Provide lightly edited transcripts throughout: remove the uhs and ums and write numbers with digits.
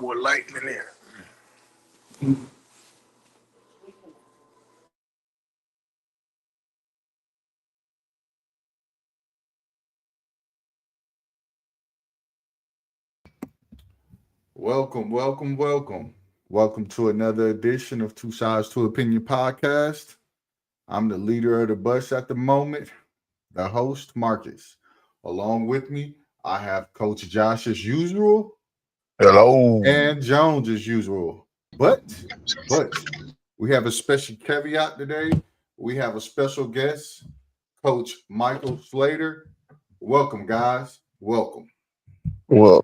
more light in there. Welcome, welcome, welcome. Welcome to another edition of Two Sides to Opinion podcast. I'm the leader of the bus at the moment, the host, Marcus. Along with me, I have Coach Josh as usual Hello. and Jones as usual. But we have a special caveat today. We have a special guest, Coach Michael Slater. Welcome, guys. Welcome. Well,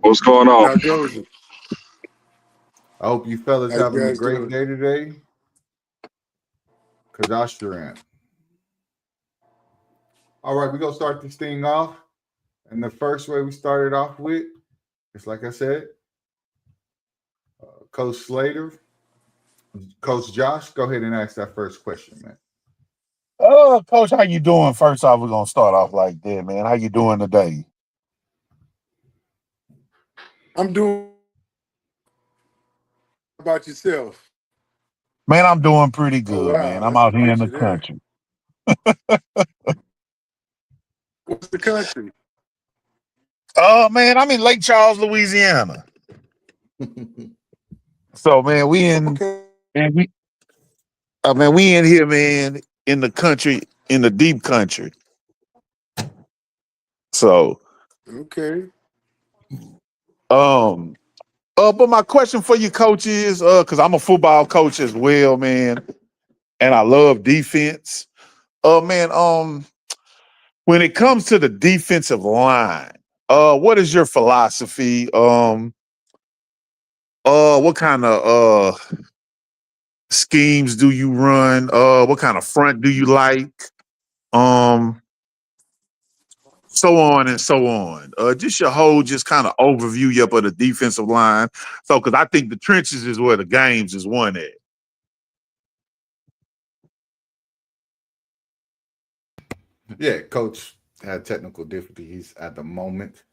What's going on? how goes it? I hope you fellas How you having a guys great doing? day today. Because I sure am. All right, we're going to start this thing off. And the first way we started off with is, like I said, Coach Slater. Coach Josh, go ahead and ask that first question, man. Coach, how you doing? First off, we're gonna start off like that, man. How you doing today? I'm doing. How about yourself? Man, I'm doing pretty Oh good, man. wow, I'm that's a out here in the picture there. country. What's the country? Man, I'm in Lake Charles, Louisiana. So, man, Okay. we in here, man, in the country, in the deep country. So, Okay. but my question for you, coach, is because I'm a football coach as well, man, and I love defense. Man, when it comes to the defensive line, what is your philosophy? What kind of schemes do you run? What kind of front do you like? Um, so on and so on. Just your whole just kind of overview up of the defensive line. So, because I think the trenches is where the games is won at. Yeah, Coach had technical difficulties at the moment.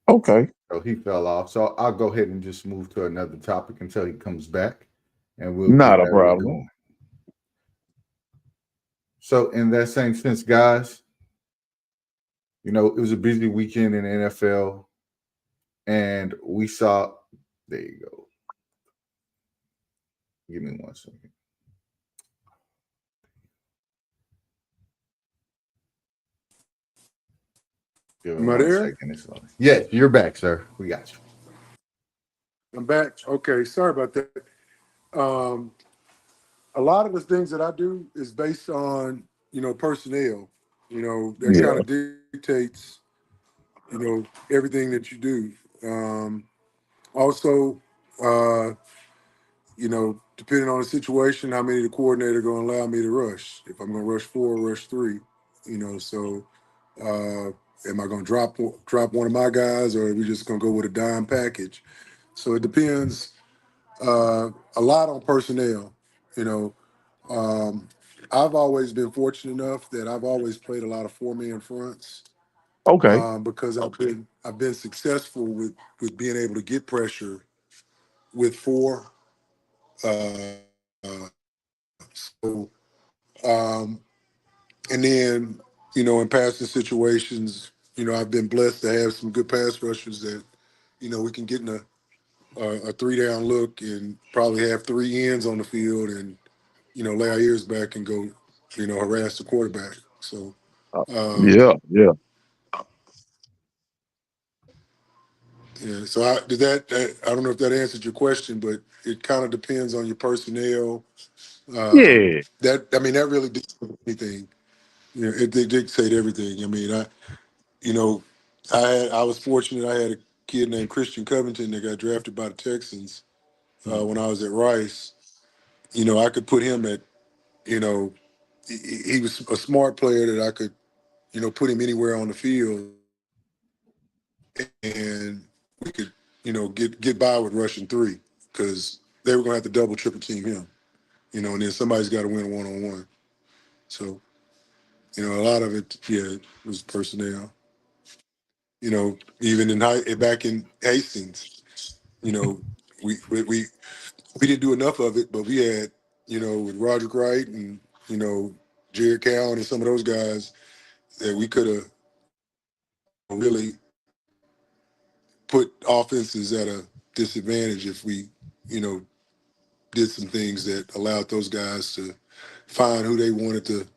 Okay. So he fell off. So I'll go ahead and just move to another topic until he comes back. And we'll get Not a that problem. going. So in that same sense, guys, it was a busy weekend in the NFL. And we saw, there you go. Give me 1 second. Give me Am I 1 there? second. Yes, you're back, sir. We got you. I'm back. Okay. Sorry about that. Um, a lot of the things that I do is based on personnel. That Yeah. kind of dictates everything that you do. Also, uh, depending on the situation, how many the coordinator going to allow me to rush. If I'm going to rush 4, rush 3, so am I going to drop one of my guys, or are we just going to go with a dime package? So it depends a lot on personnel. You know, um, I've always been fortunate enough that I've always played a lot of 4-man fronts Okay. because I've been successful with being able to get pressure with 4. So, and then, in passing situations, I've been blessed to have some good pass rushers that, we can get in a 3-down look and probably have 3 ends on the field and, lay our ears back and go, harass the quarterback. So, um, Yeah. Yeah. yeah. So I don't know if that answered your question, but it kind of depends on your personnel. Yeah. That really dictates anything. They dictate everything. You know, I was fortunate. I had a kid named Christian Covington that got drafted by the Texans when I was at Rice. I could put him at. He was a smart player that I could put him anywhere on the field, and we could get by with rushing 3 because they were going to have to double triple team him. And then somebody's got to win 1-on-1. So a lot of it, yeah, was personnel. Even back in Hastings. you know, we didn't do enough of it, but we had, you know, with Roger Wright and, you know, Jared Cowan and some of those guys that we could have really put offenses at a disadvantage if we, you know, did some things that allowed those guys to find who they wanted to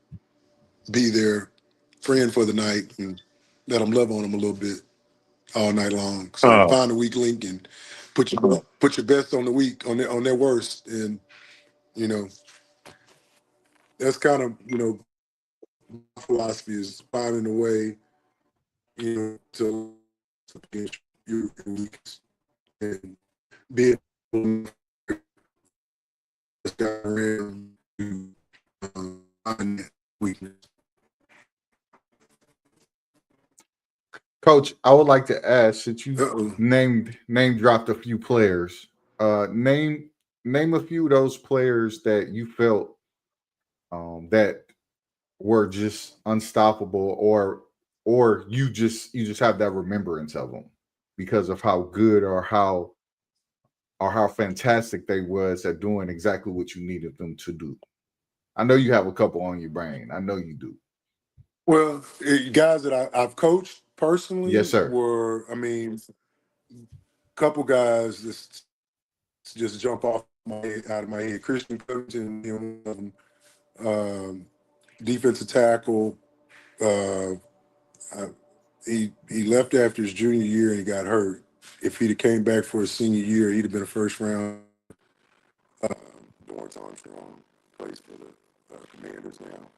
be their friend for the night and let them love on them a little bit all night long. So Oh, find a weak link and put your best on the weak on their worst, and you know that's kind of, you know, my philosophy is finding a way, you know, to your weakness and be able to find that weakness. Coach, I would like to ask, since you Uh-oh. name dropped a few players, name a few of those players that you felt that were just unstoppable, or you just have that remembrance of them because of how good or how fantastic they was at doing exactly what you needed them to do. I know you have a couple on your brain. I know you do. Well, guys that I've coached Yes, personally sir. were, I mean, a couple guys just jump off my head, out of my head. Christian Covington, you know, one of them. Defensive tackle. Uh, he left after his junior year and he got hurt. If he'd have came back for his senior year, he'd have been a first round. Lawrence Armstrong plays for the Commanders now.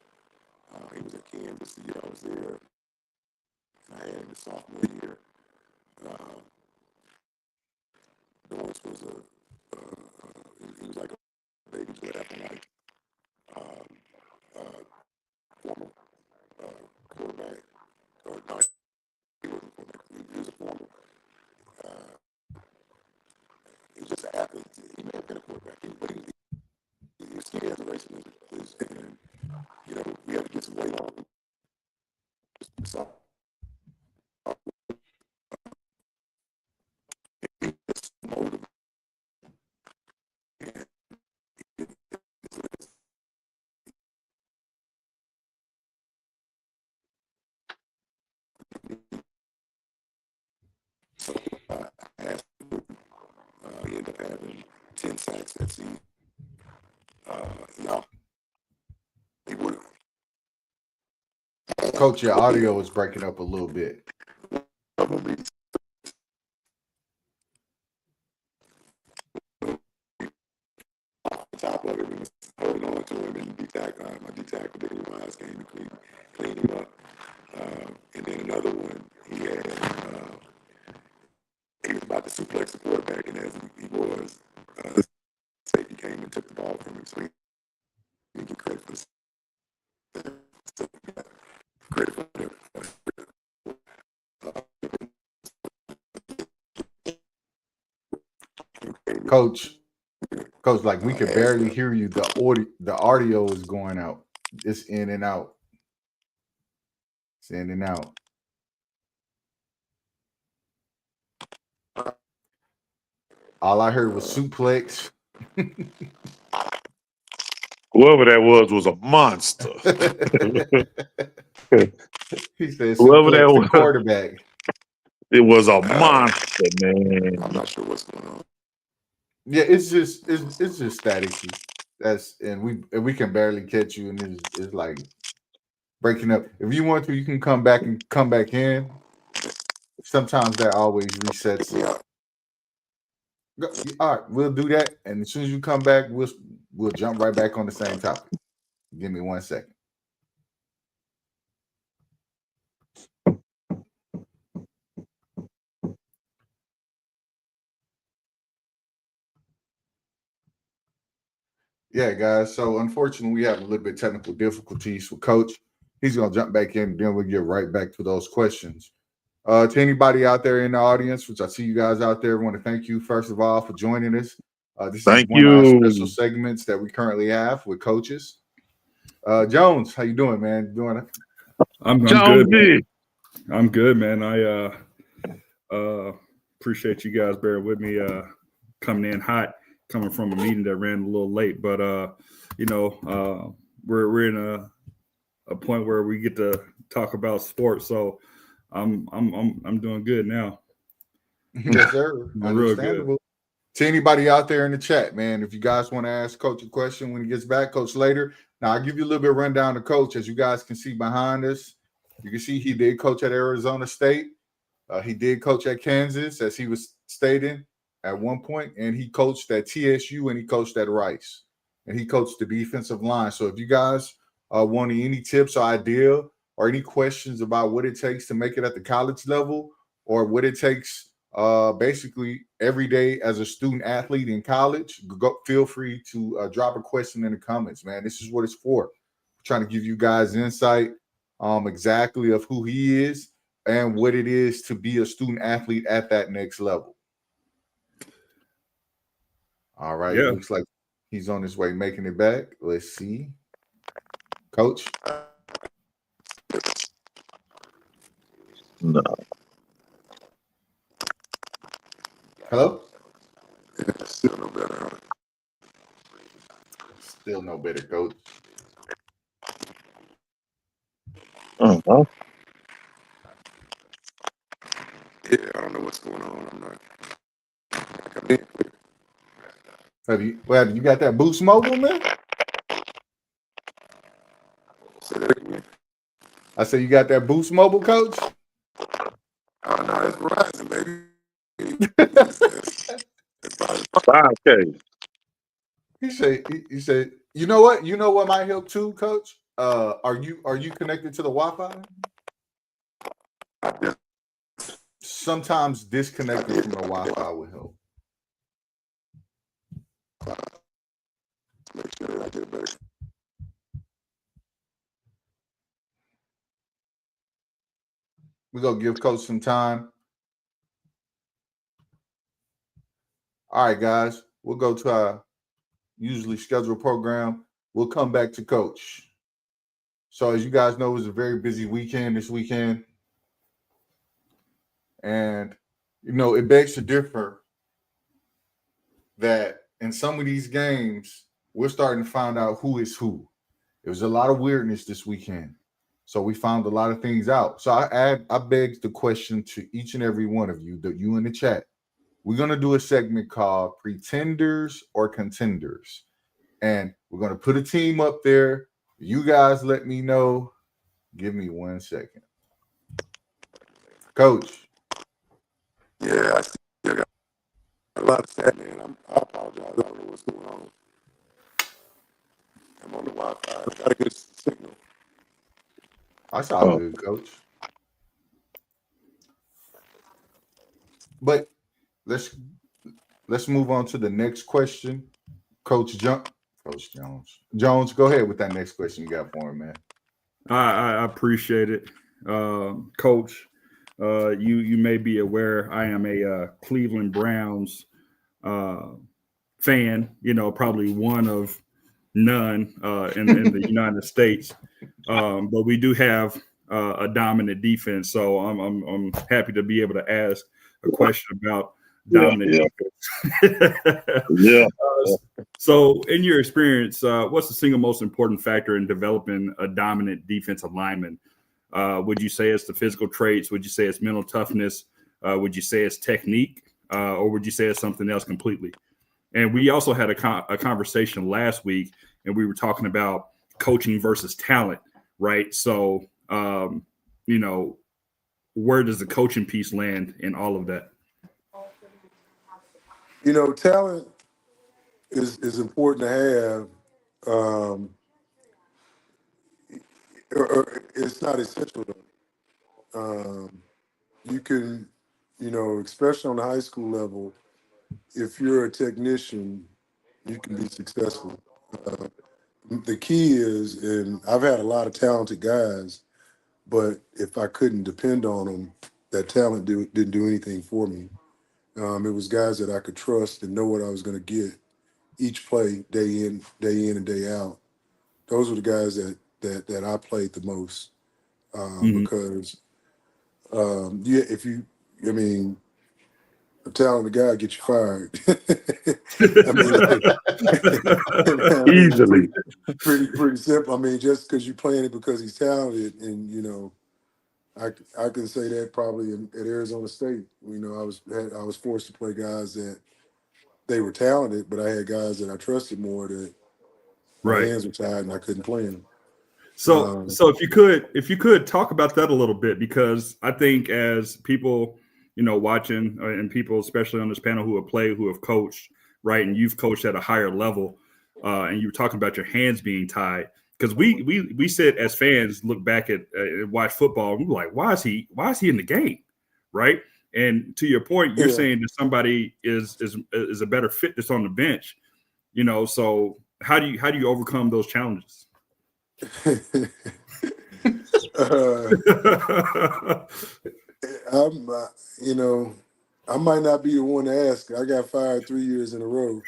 He was at Kansas the year I was there. I had him his sophomore year. Uh, Lawrence was he was like a baby draft, like um, former quarterback. Or no, he wasn't a quarterback. He was a former. Uh, he was just an athlete. He may have been a quarterback, but he was skinny as a racer. And you know, we had to get some weight on him. So it's motivated. So I asked him, he ended up having 10 sacks that season. No, he would Coach, your audio have. is breaking up a little bit. Probably on top of it was holding on to him, and my D-tackle, Danny Wise, came and cleaned him up. And then another one, he was about to suplex the quarterback, and as he was, the safety came and took the ball from him. So he didn't get credit for this. So he got credit for that. Coach, like we could barely hear you. The audio is going out. It's in and out. It's in and out. All I heard was suplex. whoever that was a monster. He said Whoever that suplex the was, quarterback. it was a monster, man. I'm not sure what's going on. Yeah, it's just staticky. That's and we can barely catch you, and it's like breaking up. If you want to, you can come back in. Sometimes that always resets it. All right, we'll do that, and as soon as you come back, we'll jump right back on the same topic. Give me 1 second. Yeah, guys. So unfortunately, we have a little bit of technical difficulties with Coach. He's gonna jump back in, and then we'll get right back to those questions. To anybody out there in the audience, which I see you guys out there, I want to thank you first of all for joining us. This Thank is one of our you. special segments that we currently have with coaches. Jones, how you doing, man? I'm good, man. I'm good, man. I appreciate you guys bearing with me. coming in hot, coming from a meeting that ran a little late. But we're in a point where we get to talk about sports. So I'm doing good now. Yes, sir. Understandable. To anybody out there in the chat, man, if you guys want to ask Coach a question when he gets back, Coach Slater. Now, I'll give you a little bit of rundown to Coach. As you guys can see behind us, you can see he did coach at Arizona State. He did coach at Kansas, as he was stating at one point, and he coached at TSU and he coached at Rice. And he coached the defensive line. So if you guys want any tips or idea or any questions about what it takes to make it at the college level or what it takes basically every day as a student athlete in college, feel free to drop a question in the comments, man. This is what it's for. I'm trying to give you guys insight exactly of who he is and what it is to be a student athlete at that next level. All right. Yeah. It looks like he's on his way making it back. Let's see. Coach? No. Hello? Still no better. Still no better, Coach. Uh-huh. Yeah, I don't know what's going on. I'm not. You got that Boost Mobile, man? Say that again. I said you got that Boost Mobile, Coach? Oh no, that's Verizon, baby. It's probably 5K. He said, you know what? You know what might help too, Coach? Are you connected to the Wi-Fi? Sometimes disconnecting from the Wi-Fi will help. make sure that I get better. We're gonna give Coach some time. All right, guys. We'll go to our usually scheduled program. We'll come back to Coach. So as you guys know, it was a very busy weekend this weekend. And, it begs to differ that in some of these games, we're starting to find out who is who. There was a lot of weirdness this weekend. So we found a lot of things out. So I begged the question to each and every one of you, you in the chat. We're going to do a segment called Pretenders or Contenders. And we're going to put a team up there. You guys let me know. Give me 1 second. Coach. Yeah, I still got a lot of that, man. I apologize. I don't know what's going on. I'm on the Wi-Fi. I got a good signal. That's all good, Coach. But let's move on to the next question. Coach Jones. Jones, go ahead with that next question you got for him, man. I appreciate it, Coach. You may be aware I am a Cleveland Browns fan. Probably one of none in the United States, but we do have a dominant defense. So I'm happy to be able to ask a question about dominant defense. Yeah. So, in your experience, what's the single most important factor in developing a dominant defensive lineman? Would you say it's the physical traits? Would you say it's mental toughness? Would you say it's technique? Or would you say it's something else completely? And we also had a conversation last week, and we were talking about coaching versus talent, right? So, where does the coaching piece land in all of that? Talent is important to have. It's not essential though. You can, especially on the high school level, if you're a technician, you can be successful. The key is, and I've had a lot of talented guys, but if I couldn't depend on them, that talent didn't do anything for me. It was guys that I could trust and know what I was going to get each play, day in and day out. Those were the guys that I played the most because, a talented guy get you fired. I mean, Easily. pretty simple. I mean, just because you're playing it because he's talented, and I can say that probably at Arizona State. I was forced to play guys that they were talented, but I had guys that I trusted more that my Right. hands were tied and I couldn't play them. So if you could talk about that a little bit, because I think as people, watching and people, especially on this panel who have played, who have coached, right. And you've coached at a higher level and you were talking about your hands being tied, because we said as fans, look back at watch football. And we're like, why is he in the game? Right. And to your point, you're saying that somebody is a better fit that's on the bench, so how do you overcome those challenges? I'm, I might not be the one to ask. I got fired 3 years in a row.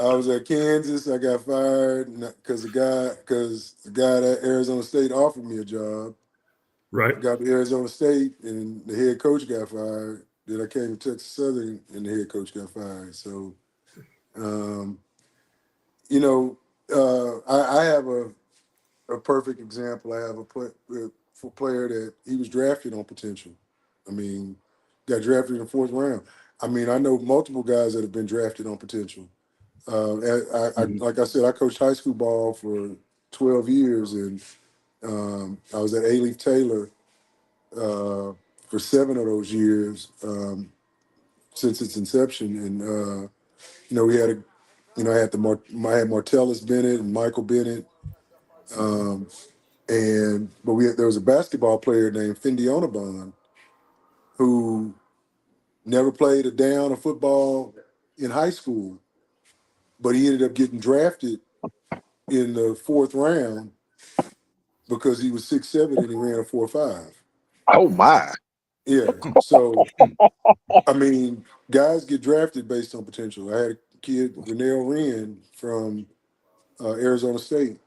I was at Kansas. I got fired because the guy at Arizona State offered me a job. Right. I got to Arizona State, and the head coach got fired. Then I came to Texas Southern, and the head coach got fired. So, I have a perfect example. I have a player that he was drafted on potential. I mean, got drafted in the 4th round. I mean, I know multiple guys that have been drafted on potential. Like I said, I coached high school ball for 12 years, and I was at A-Leaf Taylor for 7 of those years since its inception. And we had I had Martellus Bennett and Michael Bennett. There was a basketball player named Fendi Onabon who never played a down of football in high school, but he ended up getting drafted in the 4th round because he was 6'7" and he ran a 4.5. Oh my. Yeah. So I mean, guys get drafted based on potential. I had a kid, Renell Wren from Arizona State,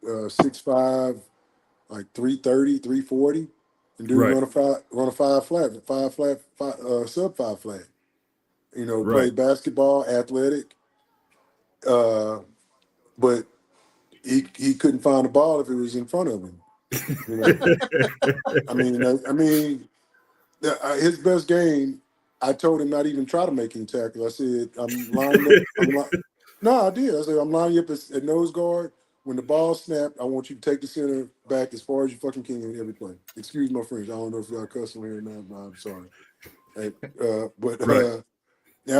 6'5", like 330, 340, and dude Right. run a five flat, sub 5 flat. Right. Played basketball, athletic, but he couldn't find the ball if it was in front of him. His best game, I told him not even try to make him tackle. I said, I'm lining up. No, I did. I said, I'm lining you up at nose guard. When the ball snapped, I want you to take the center back as far as you fucking can in every play. Excuse my French. I don't know if y'all cussing here or not, but I'm sorry. Right. That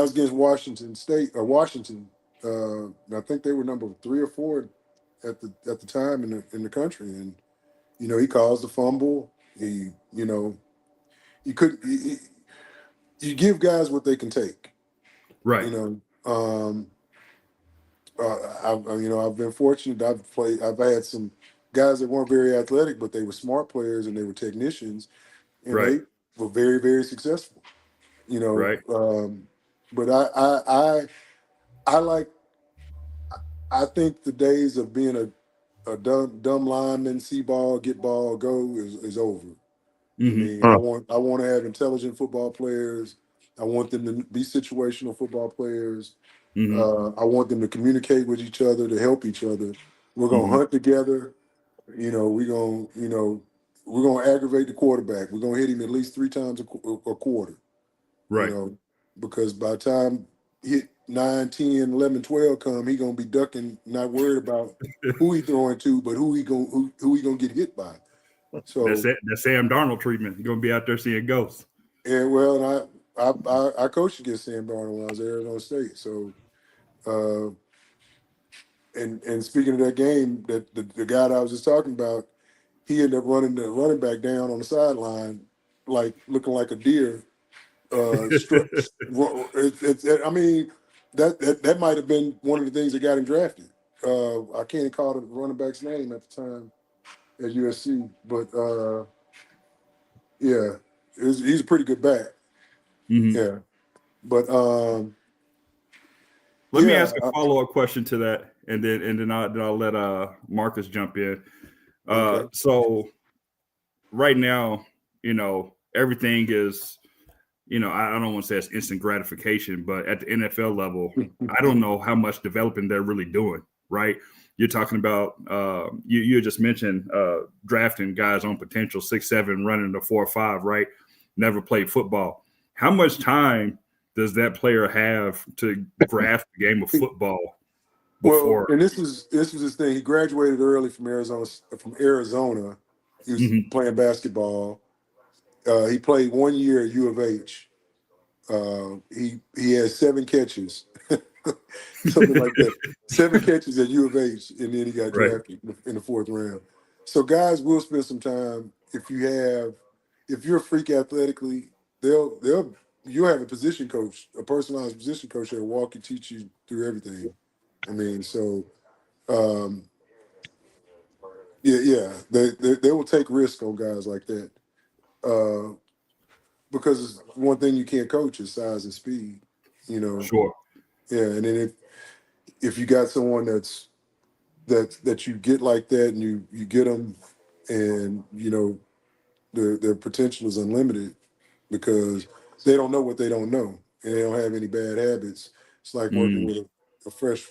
was against Washington State or Washington. I think they were number 3 or 4 at the time in the country, and he caused a fumble. You give guys what they can take. Right. I've been fortunate. I've had some guys that weren't very athletic, but they were smart players and they were technicians, and Right. they were very, very successful. Right. But I think the days of being a dumb lineman, see ball, get ball, go is over. I mean, I want to have intelligent football players. I want them to be situational football players. I want them to communicate with each other, to help each other. We're gonna hunt together. We're gonna aggravate the quarterback. We're gonna hit him at least 3 times a quarter. Right. Because by the time hit 9, 10, 11, 12 come, he gonna be ducking, not worried about who he throwing to, but who he gonna get hit by. So that's it. That's Sam Darnold treatment. You're gonna be out there seeing ghosts. And well, I coached against Sam Darnold when I was at Arizona State. So, and speaking of that game, that the guy that I was just talking about, he ended up running the running back down on the sideline, like looking like a deer. I mean, that might have been one of the things that got him drafted. I can't call the running back's name at the time at USC, but yeah, he's a pretty good back. Yeah. But let me ask a follow-up question to that, and then I'll let Marcus jump in. Okay. So right now, everything is I don't want to say it's instant gratification, but at the NFL level, I don't know how much developing they're really doing, right? You're talking about you just mentioned drafting guys on potential 6'7", running the 4.5, right? Never played football. How much time does that player have to grasp the game of football before? Well, and this was his thing. He graduated early from Arizona. He was playing basketball. He played 1 year at U of H. He had 7 catches, something like that. 7 catches at U of H, and then he got drafted in the 4th round. So guys will spend some time. If you're a freak athletically, you'll have a position coach, a personalized position coach that'll walk and teach you through everything. I mean, so they will take risk on guys like that. Because one thing you can't coach is size and speed, Sure. Yeah, and then if you got someone that you get like that, and you get them, and their potential is unlimited because they don't know what they don't know, and they don't have any bad habits. It's like working with a fresh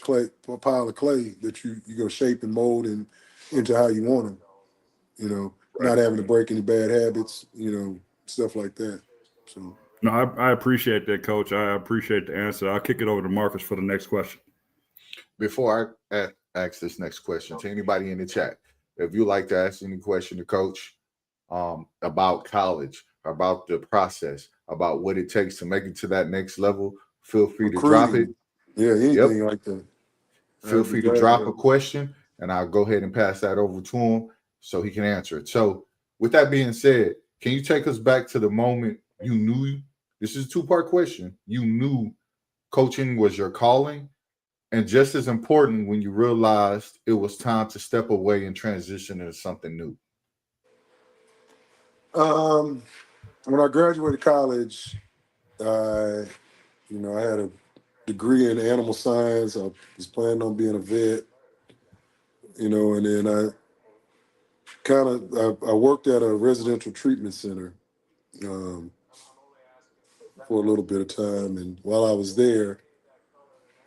pile of clay that you go shape and mold and into how you want them. Not having to break any bad habits, stuff like that. So. No, I appreciate that, Coach. I appreciate the answer. I'll kick it over to Marcus for the next question. Before I ask this next question to anybody in the chat, if you like to ask any question to Coach about college, about the process, about what it takes to make it to that next level, feel free to drop it. Yeah, anything like that. Feel free to drop a question, and I'll go ahead and pass that over to him so he can answer it. So with that being said, can you take us back to the moment you knew, this is a 2-part question, you knew coaching was your calling, and just as important, when you realized it was time to step away and transition into something new? When I graduated college, I had a degree in animal science. I was planning on being a vet, and then I worked at a residential treatment center for a little bit of time. And while I was there,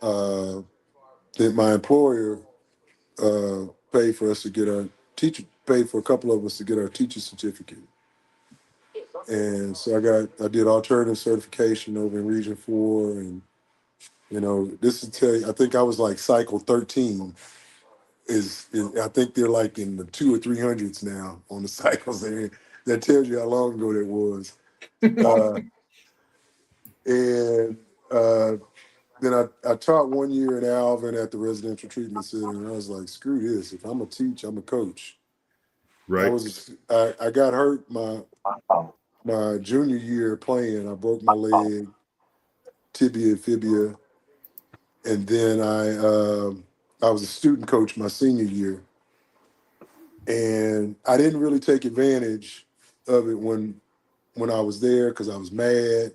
my employer paid for a couple of us to get our teacher certificate. And so I did alternative certification over in Region 4, and this to tell you, I think I was like cycle 13. I think they're like in the 200 or 300s now on the cycles there. That tells you how long ago that was. Then I taught 1 year in Alvin at the residential treatment center, and I was like, screw this. If I'm gonna teach, I'm a coach. Right. I got hurt my junior year playing. I broke my leg, tibia and fibia, and then I was a student coach my senior year, and I didn't really take advantage of it when I was there because I was mad.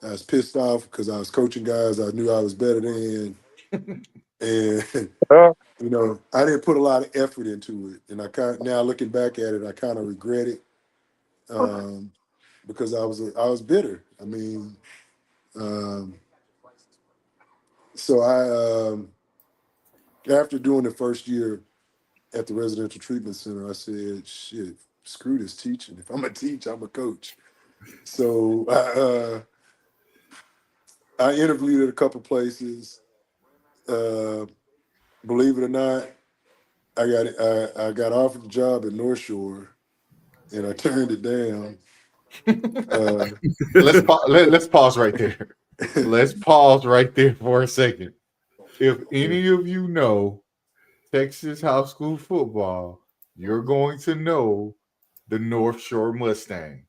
I was pissed off because I was coaching guys I knew I was better than, and I didn't put a lot of effort into it. And now looking back at it, I kind of regret it because I was bitter. I mean, so after doing the first year at the residential treatment center, I said, shit, screw this teaching. If I'm a teach, I'm a coach. So I interviewed at a couple places. Believe it or not, I got offered the job at North Shore, and I turned it down. Let's pause right there. Let's pause right there for a second. If any of you know Texas high school football, you're going to know the North Shore Mustangs.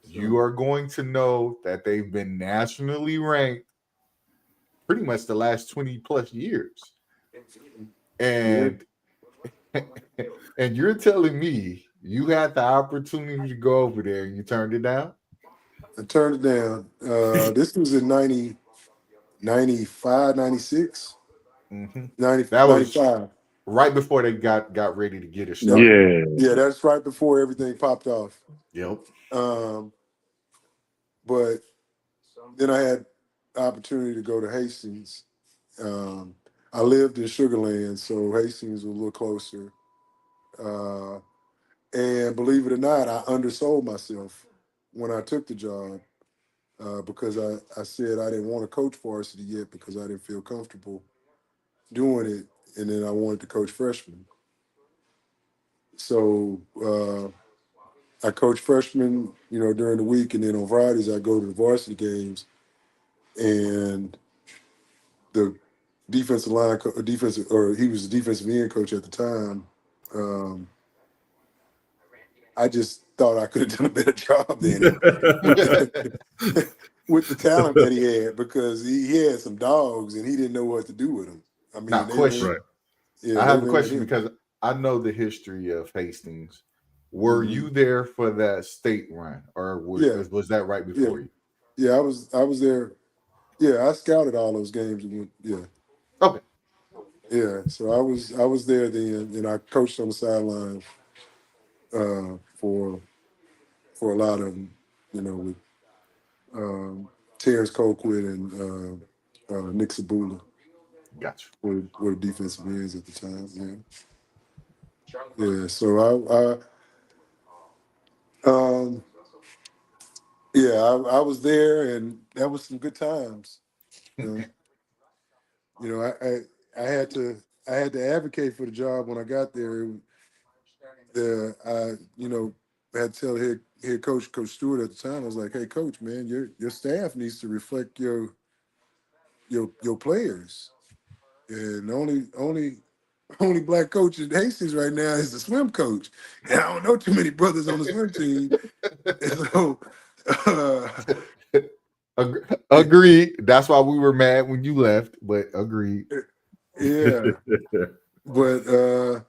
You are going to know that they've been nationally ranked pretty much the last 20 plus years. And and you're telling me you had the opportunity to go over there and you turned it down? I turned it down. This was in 95, 96, Mm-hmm. 90, That was 95. Right before they got ready to get it started. Yeah. Yeah, that's right before everything popped off. Yep. but then I had the opportunity to go to Hastings. I lived in Sugar Land, so Hastings was a little closer. And believe it or not, I undersold myself when I took the job because I said I didn't want to coach varsity yet because I didn't feel comfortable doing it. And then I wanted to coach freshmen. So I coach freshmen, during the week. And then on Fridays, I go to the varsity games. And the defensive line, he was the defensive end coach at the time. I just thought I could have done a better job than him with the talent that he had because he had some dogs and he didn't know what to do with them. I mean, Now, question. I they have a ran question him. because I know the history of Hastings. Were you there for that state run, or was that right before you? Yeah, I was there. Yeah, I scouted all those games. Yeah. Okay. Yeah, so I was there then, and I coached on the sideline for a lot of them, with Terrence Colquitt and Nick Sabula. Gotcha. Were defensive ends at the time. Yeah. So I was there, and that was some good times. I had to advocate for the job when I got there. I had to tell head coach Stewart at the time. I was like, "Hey, coach, man, your staff needs to reflect your players." And only black coach at Hastings right now is the swim coach. And I don't know too many brothers on the swim team. And so, agreed. That's why we were mad when you left, but agreed. Yeah. But and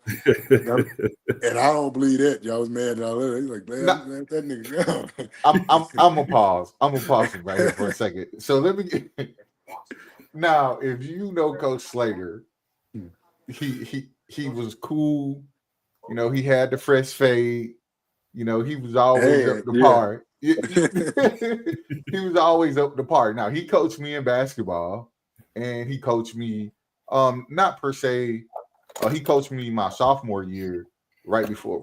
I don't believe that. Y'all was mad at all that. He's like, man, let that nigga go. I'm gonna pause. I'm gonna pause right here for a second. So let me now, if you know Coach Slater, he was cool. He had the fresh fade. He was always up to par. He was always up to par. Now he coached me in basketball, and he coached me not per se. He coached me my sophomore year, right before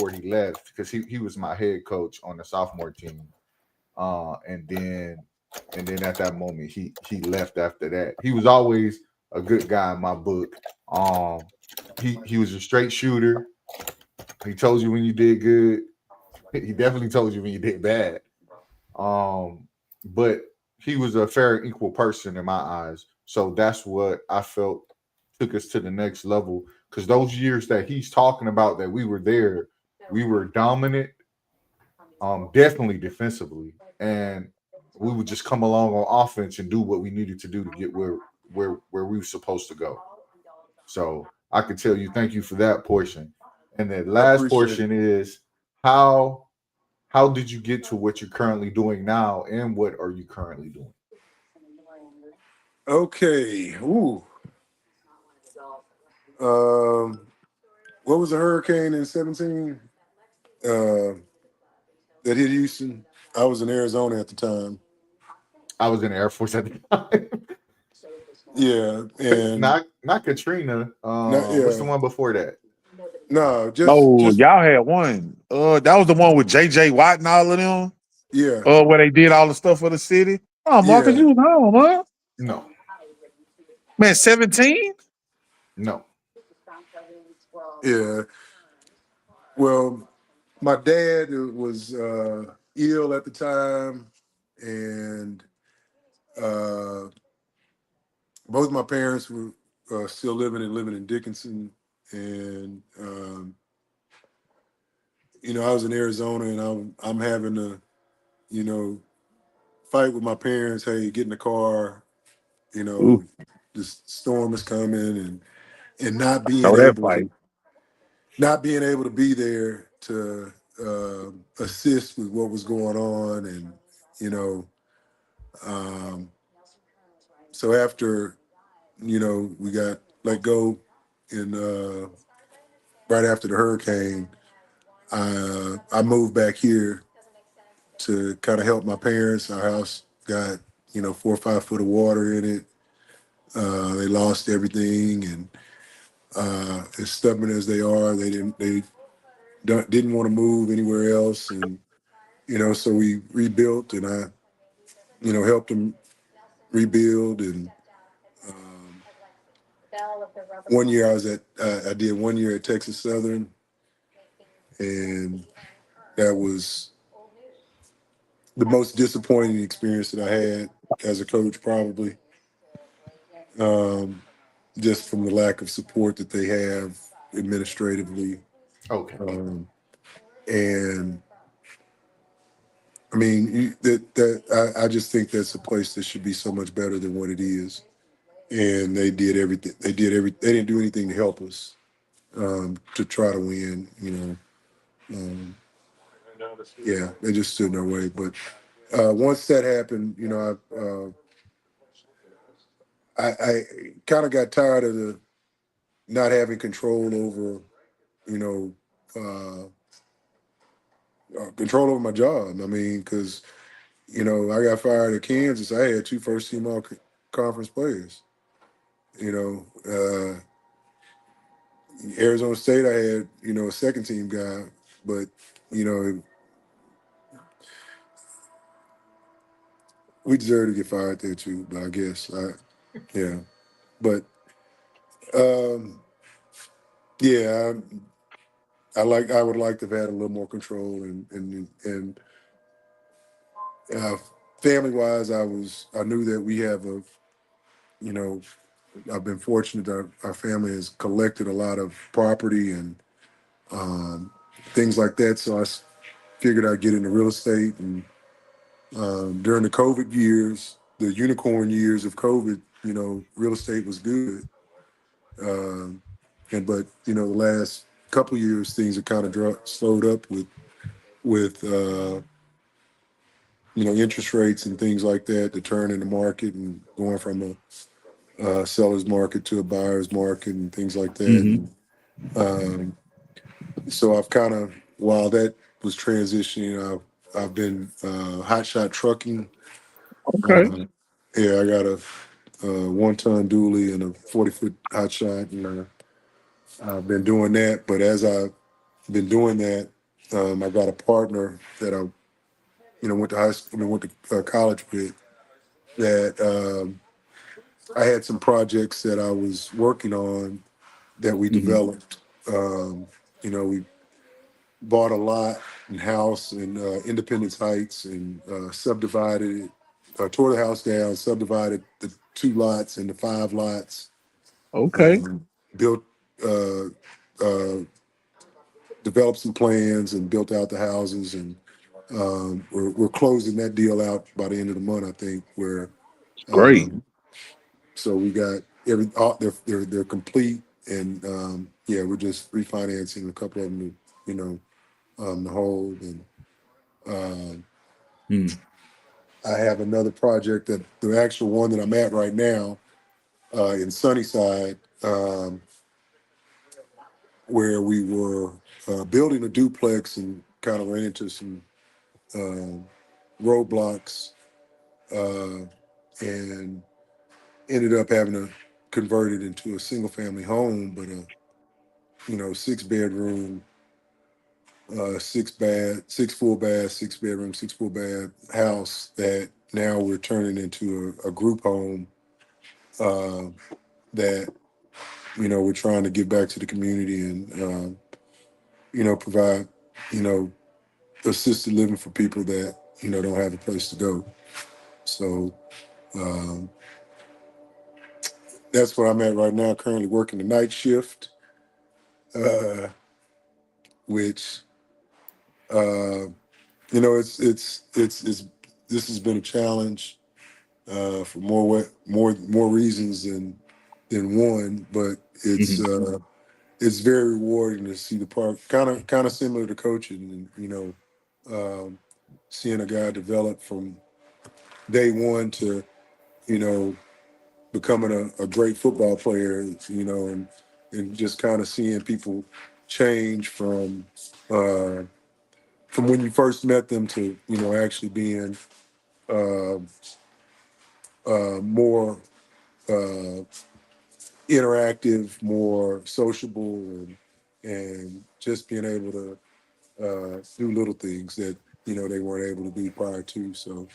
he left, because he was my head coach on the sophomore team. And then at that moment he left after that. He was always a good guy in my book. He was a straight shooter. He told you when you did good. He definitely told you when you did bad. But he was a fair and equal person in my eyes. So that's what I felt took us to the next level. Because those years that he's talking about that we were there, we were dominant, definitely defensively. And we would just come along on offense and do what we needed to do to get where we were supposed to go. So I can tell you thank you for that portion. And the last portion is how did you get to what you're currently doing now, and what are you currently doing? Okay. Ooh. What was the hurricane in 17 that hit Houston? I was in Arizona at the time. I was in the Air Force at the time. Yeah, and not Katrina. What's the one before that? No, y'all had one. That was the one with JJ Watt and all of them. Yeah. Where they did all the stuff for the city. Oh, Marcus, you was home, huh? No. Man, 17? No. Yeah. Well, my dad was ill at the time, and both my parents were still living in Dickinson, and I was in Arizona, and I'm having to fight with my parents. Hey, get in the car. The storm is coming, and not being that able fight. to be there to assist with what was going on, and so after we got let go in right after the hurricane, I moved back here to kind of help my parents. Our house got 4 or 5 foot of water in it. They lost everything, and as stubborn as they are, didn't want to move anywhere else, and so we rebuilt, and I helped them rebuild. And one year I did 1 year at Texas Southern, and that was the most disappointing experience that I had as a coach, probably, just from the lack of support that they have administratively. Okay. And I mean, I just think that's a place that should be so much better than what it is. And they did everything. They didn't do anything to help us to try to win. Yeah, they just stood in our way. But once that happened, I kind of got tired of the not having control over, control over my job. I mean, because I got fired at Kansas. I had 2 first-team all-conference players. Arizona State, I had a second-team guy, but we deserve to get fired there too. But I guess yeah. But yeah, I would like to have had a little more control, and family wise, I knew that we have you know I've been fortunate that our family has collected a lot of property and things like that. So I figured I'd get into real estate. And during the COVID years, the unicorn years of COVID, real estate was good. But the last couple of years, things have kind of slowed up with interest rates and things like that, the turn in the market and going from a seller's market to a buyer's market and things like that. Mm-hmm. And, so I've kind of, while that was transitioning, I've been hot shot trucking. Okay. Yeah, I got a 1-ton dually and a 40-foot hot shot, and I've been doing that. But as I've been doing that, I got a partner that I went to high school, went to college with. That I had some projects that I was working on that we Mm-hmm. developed. We bought a lot and house in Independence Heights and subdivided it, tore the house down, subdivided the 2 lots into 5 lots, Okay. built, uh, uh, developed some plans and built out the houses. And we're closing that deal out by the end of the month, I think. Where Great. so we got they're complete, and yeah, we're just refinancing a couple of them, to hold. And Mm. I have another project, that the actual one that I'm at right now in Sunnyside, where we were building a duplex and kind of ran into some roadblocks, and ended up having to convert it into a single family home, but a 6-bedroom, 6 full bath, 6-bedroom, 6 full bath house that now we're turning into a group home that we're trying to give back to the community and provide assisted living for people that don't have a place to go. So um, that's where I'm at right now. Currently working the night shift, which it's this has been a challenge for more reasons than one, but Mm-hmm. it's very rewarding to see the part, kind of similar to coaching, and seeing a guy develop from day one to becoming a great football player, and just kind of seeing people change from from when you first met them to actually being uh, more interactive, more sociable, and just being able to do little things that they weren't able to do prior to. So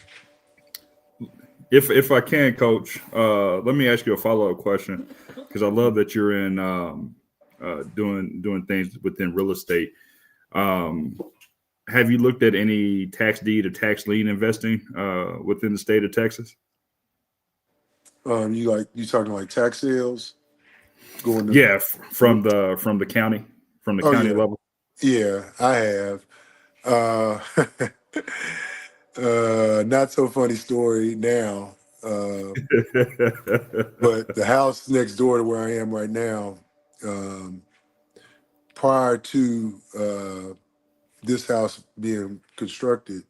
If I can, Coach, let me ask you a follow up question because I love that you're in doing things within real estate. Um, have you looked at any tax deed or tax lien investing within the state of Texas? you talking like tax sales going to? Yeah, from the Oh county yeah, level. yeah, I have. Uh, not so funny story now. But the house next door to where I am right now, um, prior to this house being constructed,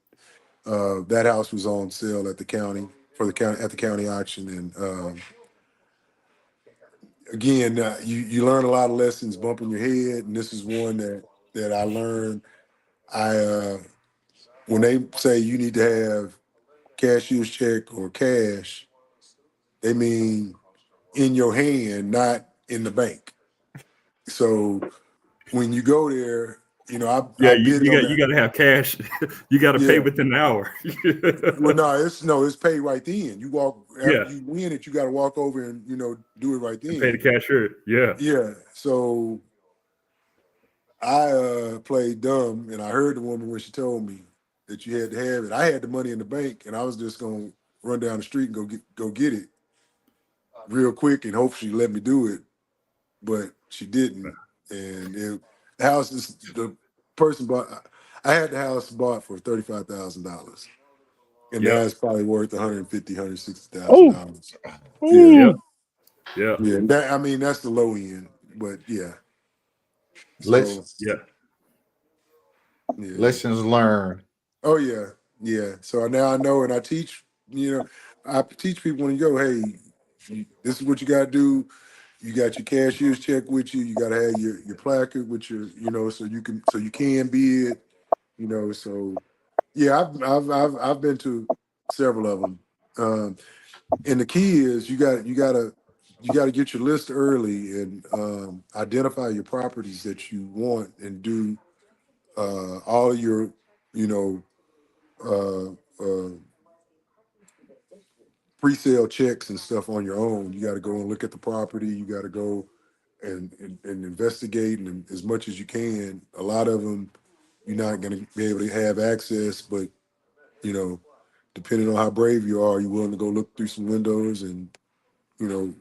that house was on sale at the county at the county auction, and again, you learn a lot of lessons bumping your head, and this is one that I learned. I when they say you need to have cashier's check or cash, they mean in your hand, not in the bank. So when you go there, Yeah, I bid on you that. got to have cash. You got to pay Yeah. within an hour. Well, no, it's paid right then. You walk Yeah, after you win it, you got to walk over and do it right and pay the then. cashier. Yeah, Yeah. So I played dumb, and I heard the woman when she told me that you had to have it. I had the money in the bank, and I was just gonna run down the street and go get it real quick, and hope she let me do it. But she didn't, and the house is the person bought. I had the house bought for $35,000, and now yep, it's probably worth 150, 160,000 Oh, dollars. Yeah, yep, ooh. yeah, yeah. I mean, that's the low end, but yeah. Let's So yeah, yeah. lessons learned. Oh yeah, yeah. So now I know, and I teach. I teach people when you go, hey, this is what you got to do. You got your cashier's check with you. You got to have your placard with your, so you can bid. So yeah, I've been to several of them. And the key is you gotta get your list early and identify your properties that you want and do all your you know uh, uh, pre-sale checks and stuff on your own. You got to go and look at the property. You got to go and investigate and as much as you can. A lot of them you're not going to be able to have access, but you know, depending on how brave you are, you're willing to go look through some windows and you know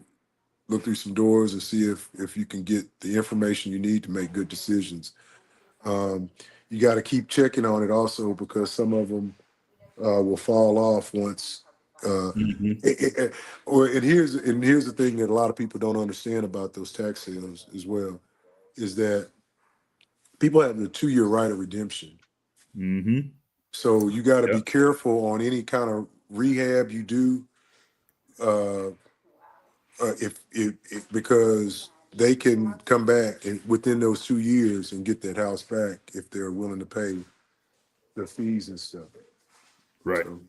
look through some doors and see if you can get the information you need to make good decisions. Um, you got to keep checking on it also because some of them will fall off once. Uh, hmm and here's the thing that a lot of people don't understand about those tax sales as well is that people have the 2-year right of redemption. hmm So you got to yeah, be careful on any kind of rehab you do, uh, if because they can come back and within those 2 years and get that house back if they're willing to pay the fees and stuff. right. So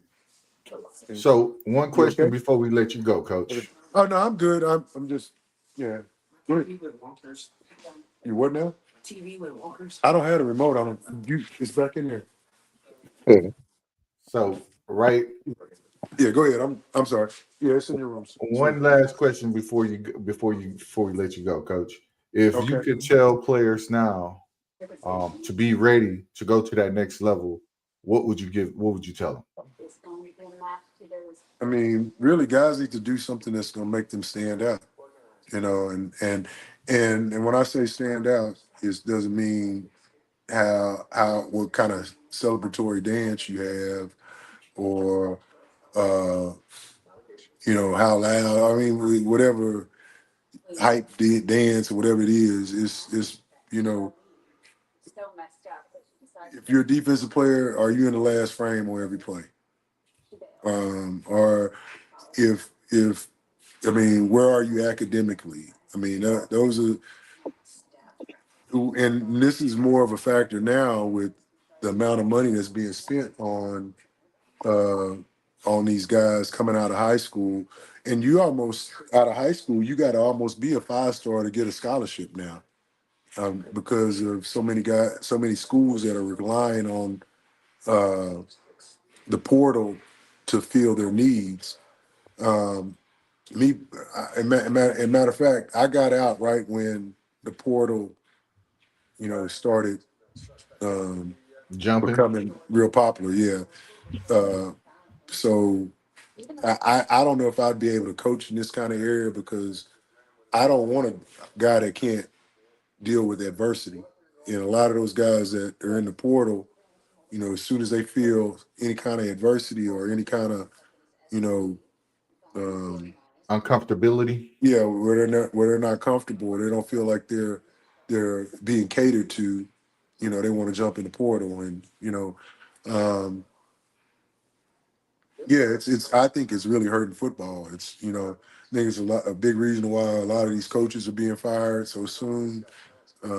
So, one you question okay? before we let you go, Okay. Coach. Oh no, I'm good. I'm just yeah. Go ahead. You what now? I don't have the remote on. It's back in there. So, right, Yeah, go ahead. I'm sorry. Yeah, it's in your room, sir. one last question before we let you go, Coach. If you Okay. could tell players now to be ready to go to that next level, what would you give? What would you tell them? I mean, really, guys need to do something that's going to make them stand out. And when I say stand out, it doesn't mean how what kind of celebratory dance you have or uh, how loud. I mean, whatever hype dance or whatever it is, it's you know, if you're a defensive player, are you in the last frame on every play? Or if I mean, where are you academically? I mean, those are, and this is more of a factor now with the amount of money that's being spent on these guys coming out of high school. And you almost out of high school, you got to almost be a 5-star to get a scholarship now, because of so many schools that are relying on the portal to fill their needs. Matter of fact, I got out right when the portal, started Jumping. becoming real popular. Yeah. So I don't know if I'd be able to coach in this kind of area, because I don't want a guy that can't deal with adversity. And a lot of those guys that are in the portal, as soon as they feel any kind of adversity or any kind of, you know, Uncomfortability. yeah, where they're not comfortable, they don't feel like they're being catered to, they want to jump in the portal. And yeah, it's I think it's really hurting football. It's I think it's a big reason why a lot of these coaches are being fired so soon. It's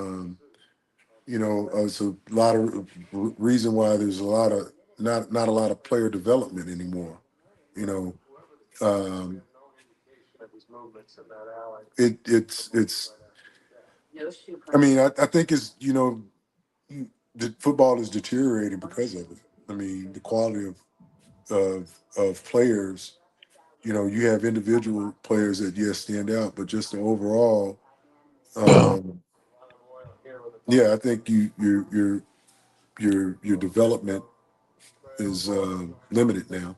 a lot of reason why there's a lot of not a lot of player development anymore. You know, um, it's. I mean, I think it's the football is deteriorating because of it. I mean, the quality of players. You have individual players that yes stand out, but just the overall. Yeah, I think your development is limited now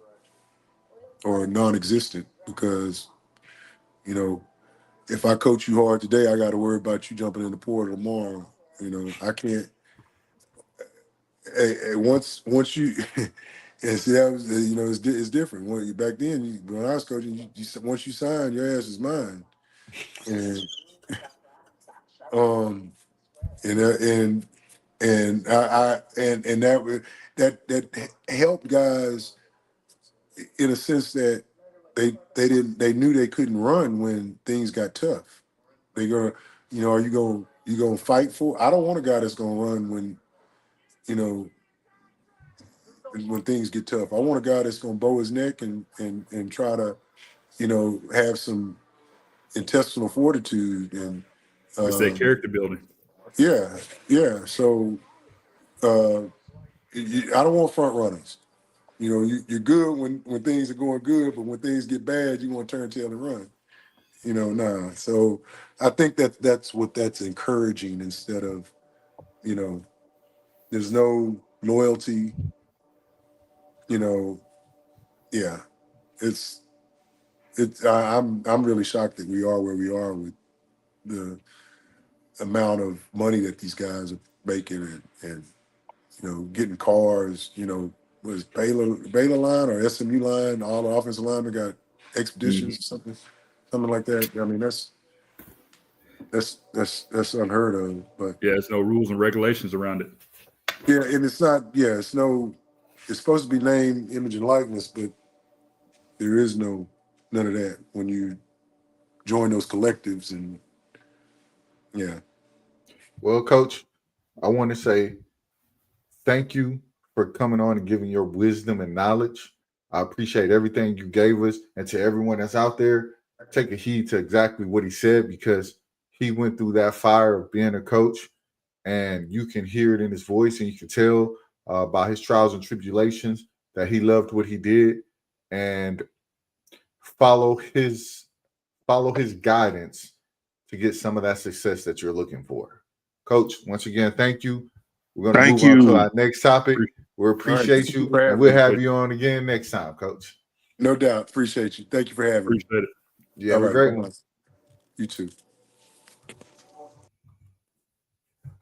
or non-existent, because if I coach you hard today, I got to worry about you jumping in the portal tomorrow. I can't. Once you and see that was it's different. Back then, when I was coaching, once you sign, your ass is mine. And um and that helped guys in a sense that they knew they couldn't run when things got tough. They gonna are you gonna fight for? I don't want a guy that's gonna run you know when things get tough. I want a guy that's gonna bow his neck and try to have some intestinal fortitude. And It's that character building. yeah, yeah. So I don't want front runners. You're good when things are going good, but when things get bad, you want to turn tail and run. Nah. So I think that's what that's encouraging, instead of, there's no loyalty. Yeah, it's I'm really shocked that we are where we are with the amount of money that these guys are making, and getting cars. Was Baylor line or SMU line? All the offensive linemen got expeditions, something like that. I mean, that's unheard of. But Yeah, there's no rules and regulations around it. yeah, and it's not. Yeah, it's supposed to be name, image, and likeness, but there is none of that when you join those collectives. And yeah, Well, Coach, I want to say thank you for coming on and giving your wisdom and knowledge. I appreciate everything you gave us. And to everyone that's out there, take a heed to exactly what he said, because he went through that fire of being a coach, and you can hear it in his voice, and you can tell by his trials and tribulations that he loved what he did, and follow his guidance to get some of that success that you're looking for. Coach, once again, thank you. We're going to Thank move on to you. our next topic. We all right. appreciate Thank you you, for and having we'll me. have you on again next time, Coach. No doubt. Appreciate you. Thank you for having me. Appreciate it. You All have a right. great Bye-bye. one. You too.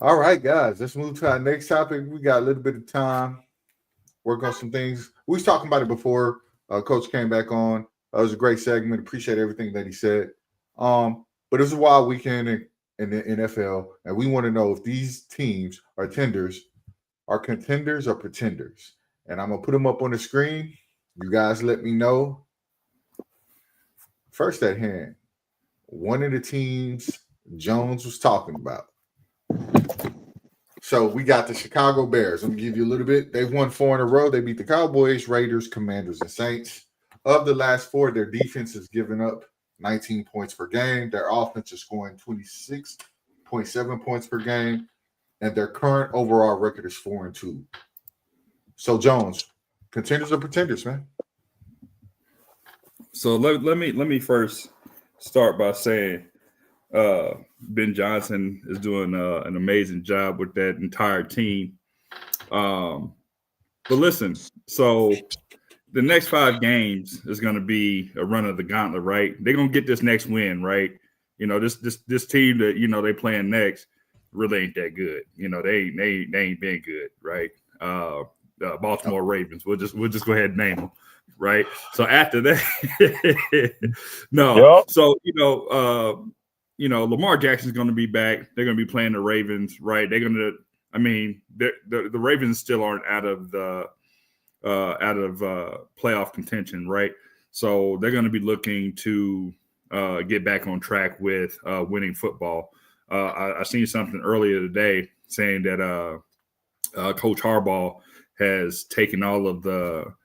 All right, guys, let's move to our next topic. We got a little bit of time, work on some things. We was talking about it before Coach came back on. It was a great segment. Appreciate everything that he said. But it was a wild weekend in the NFL, and we want to know if these teams are contenders or pretenders. And I'm gonna put them up on the screen. You guys let me know. First at hand, one of the teams Jones was talking about. So we got the Chicago Bears. I'm gonna give you a little bit. They've won 4 in a row. They beat the Cowboys, Raiders, Commanders, and Saints. Of the last 4, their defense has given up 19 points per game. Their offense is scoring 26.7 points per game, and their current overall record is 4-2. So Jones, contenders or pretenders, man? So let me first start by saying Ben Johnson is doing an amazing job with that entire team. But listen, so the next 5 games is going to be a run of the gauntlet, right? They're going to get this next win, right? You know, this team that, you know, they playing next really ain't that good. You know, they ain't been good, right? Baltimore Ravens. We'll just go ahead and name them, right? So after that, no. Yep. So Lamar Jackson's going to be back. They're going to be playing the Ravens, right? They're going to. I mean, the Ravens still aren't out of playoff contention, right? So they're going to be looking to get back on track with winning football. I seen something earlier today saying that Coach Harbaugh has taken all of the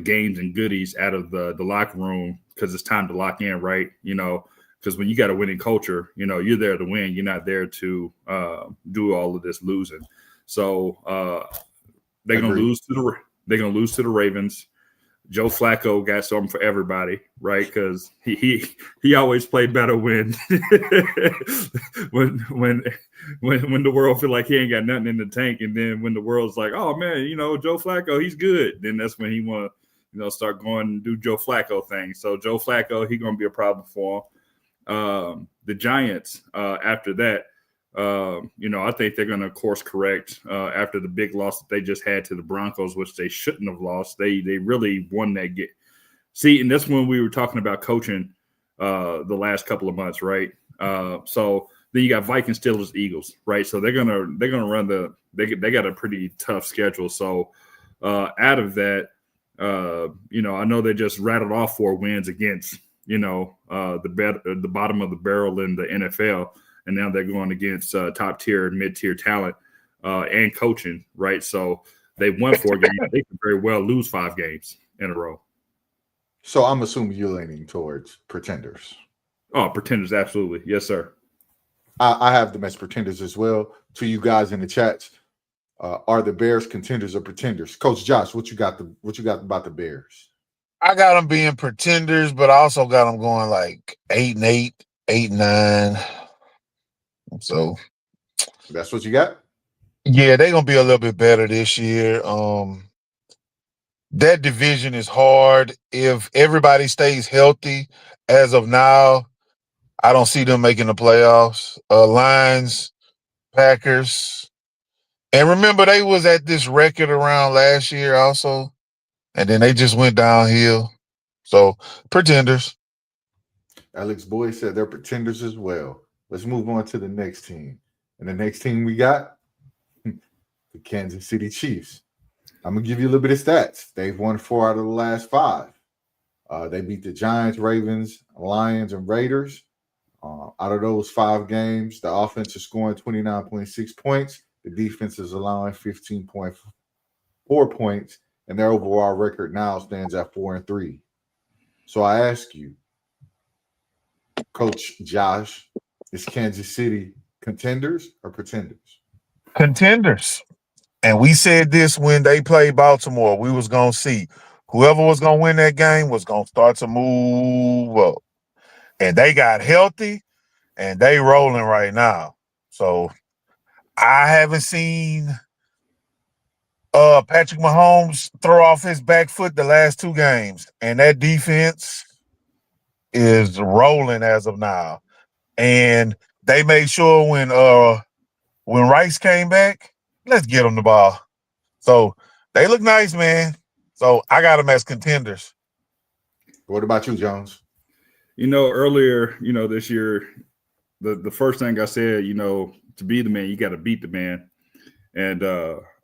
games and goodies out of the locker room because it's time to lock in, right? You know, because when you got a winning culture, you know, you're there to win. You're not there to do all of this losing. So they're going to lose to the Ravens. Joe Flacco got something for everybody, right? Because he always played better when when the world feel like he ain't got nothing in the tank, and then when the world's like, oh man, you know, Joe Flacco, he's good. Then that's when he want to, start going and do Joe Flacco things. So Joe Flacco, he gonna be a problem for him. The Giants, after that, I think they're going to course correct after the big loss that they just had to the Broncos, which they shouldn't have lost. They really won that game. See, and that's when we were talking about coaching the last couple of months, right? So then you got Vikings, Steelers, Eagles, right? So they're gonna run they got a pretty tough schedule. So out of that, I know they just rattled off 4 wins against the bottom of the barrel in the NFL. And now they're going against top tier and mid tier talent and coaching, right? So they won 4 games. They could very well lose 5 games in a row. So I'm assuming you're leaning towards pretenders. Oh, pretenders, absolutely, yes, sir. I have them as pretenders as well. To you guys in the chats, are the Bears contenders or pretenders? Coach Josh, what you got about the Bears? I got them being pretenders, but I also got them going like 8-8, 8-9. So that's what you got? Yeah, they're gonna be a little bit better this year. That division is hard. If everybody stays healthy as of now, I don't see them making the playoffs. Lions, Packers. And remember, they was at this record around last year also. And then they just went downhill. So, pretenders. Alex Boyd said they're pretenders as well. Let's move on to the next team. And the next team we got, the Kansas City Chiefs. I'm going to give you a little bit of stats. They've won 4 out of the last 5. They beat the Giants, Ravens, Lions, and Raiders. Out of those 5 games, the offense is scoring 29.6 points. The defense is allowing 15.4 points. And their overall record now stands at 4-3. So I ask you, Coach Josh, is Kansas City contenders or pretenders? Contenders. And we said this when they played Baltimore. We was going to see whoever was going to win that game was going to start to move up. And they got healthy, and they rolling right now. So I haven't seen Patrick Mahomes throw off his back foot the last 2 games. And that defense is rolling as of now. And they made sure when Rice came back, let's get them the ball. So they look nice, man. So I got them as contenders. What about you, Jones? Earlier, this year, the first thing I said, to be the man, you got to beat the man. And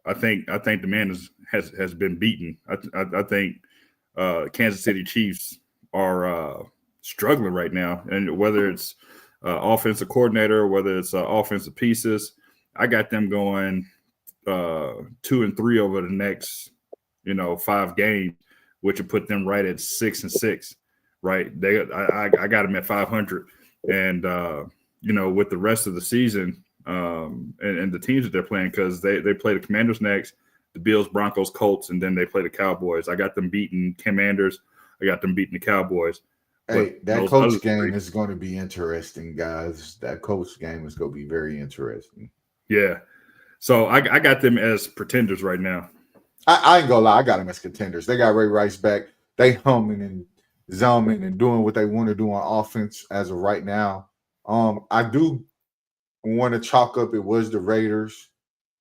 I think the man has been beaten. I think Kansas City Chiefs are struggling right now, and whether it's offensive coordinator, whether it's offensive pieces, I got them going 2-3 over the next, 5 games, which would put them right at 6-6. Right? I got them at 500, and with the rest of the season and the teams that they're playing, because they play the Commanders next, the Bills, Broncos, Colts, and then they play the Cowboys. I got them beating Commanders. I got them beating the Cowboys. Hey, that Colts game is going to be interesting, guys. That Colts game is going to be very interesting. Yeah. So I got them as pretenders right now. I ain't gonna lie, I got them as contenders. They got Ray Rice back. They humming and zooming and doing what they want to do on offense as of right now. I do want to chalk up it was the Raiders.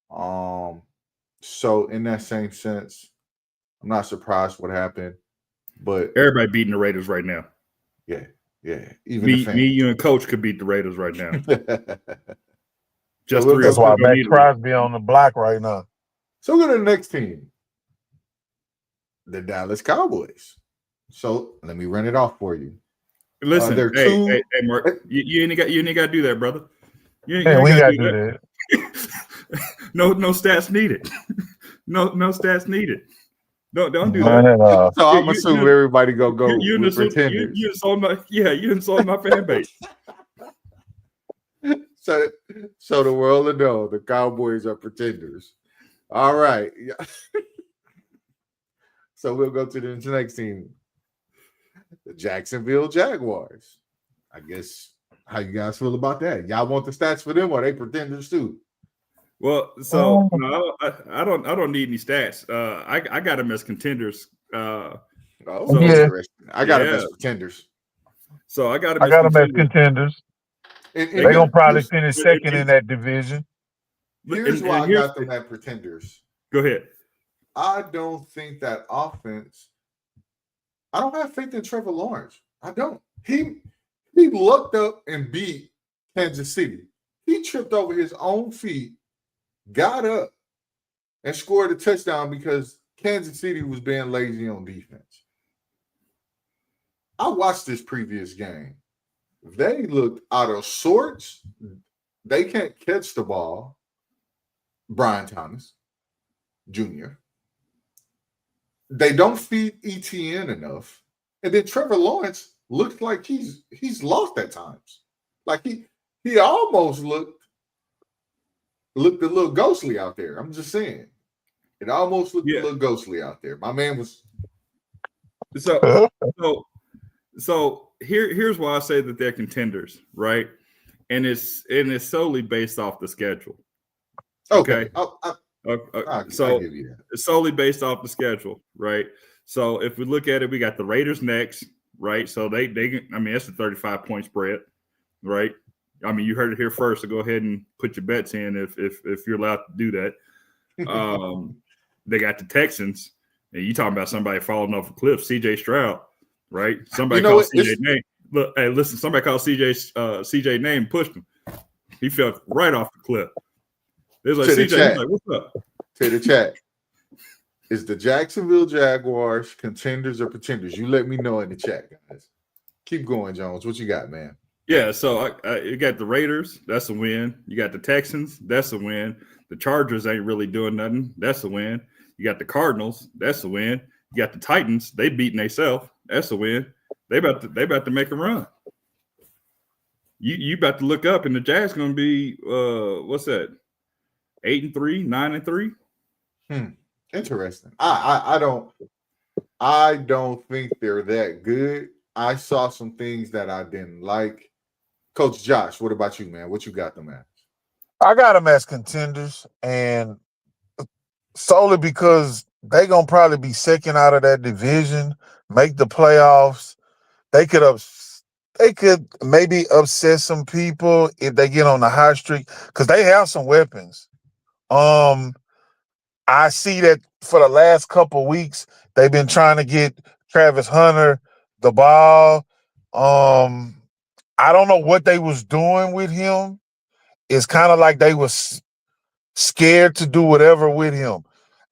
So in that same sense, I'm not surprised what happened. But everybody beating the Raiders right now. Yeah. Even me, you, and Coach could beat the Raiders right now. Just that's why Max Crosby on the block right now. So we'll go to the next team, the Dallas Cowboys. So let me run it off for you. Listen, hey, Mark, you ain't got to do that, brother. We ain't got to do that. No stats needed. No stats needed. Don't do that. So I'm assuming everybody go with pretenders. You insult my fan base. So the world will know the Cowboys are pretenders. All right. So we'll go to the next team, the Jacksonville Jaguars. I guess how you guys feel about that? Y'all want the stats for them, or are they pretenders too? Well, so no, I don't need any stats. I got them as contenders. Interesting. I got them as pretenders. So I got them as contenders. They're gonna probably finish second in that division. Here's why I got them at pretenders. Go ahead. I don't think that offense. I don't have faith in Trevor Lawrence. I don't. He looked up and beat Kansas City. He tripped over his own feet, got up, and scored a touchdown because Kansas City was being lazy on defense. I watched this previous game. They looked out of sorts. They can't catch the ball. Brian Thomas Jr. They don't feed ETN enough. And then Trevor Lawrence looks like he's lost at times. Like he almost looked a little ghostly out there. I'm just saying. It almost looked a little ghostly out there. My man was So here's why I say that they're contenders, right? And it's solely based off the schedule. Okay. So it's solely based off the schedule, right? So if we look at it, we got the Raiders next, right? So they it's a 35-point spread, right? I mean, you heard it here first, so go ahead and put your bets in if you're allowed to do that. They got the Texans, and you talking about somebody falling off a cliff, CJ Stroud, right? Somebody called CJ name. Look, hey, listen, somebody called CJ name, pushed him. He fell right off the cliff. There's like CJ, like, what's up? To the chat. Is the Jacksonville Jaguars contenders or pretenders? You let me know in the chat, guys. Keep going, Jones. What you got, man? Yeah, so you got the Raiders. That's a win. You got the Texans. That's a win. The Chargers ain't really doing nothing. That's a win. You got the Cardinals. That's a win. You got the Titans. They beating themselves. That's a win. They about to make a run. You about to look up, and the Jags going to be what's that? 8-3, 9-3. Interesting. I don't think they're that good. I saw some things that I didn't like. Coach Josh, what about you, man? What you got them at? I got them as contenders, and solely because they're gonna probably be second out of that division, make the playoffs. They could maybe upset some people if they get on the hot streak because they have some weapons. I see that for the last couple weeks, they've been trying to get Travis Hunter the ball. I don't know what they was doing with him. It's kind of like they was scared to do whatever with him.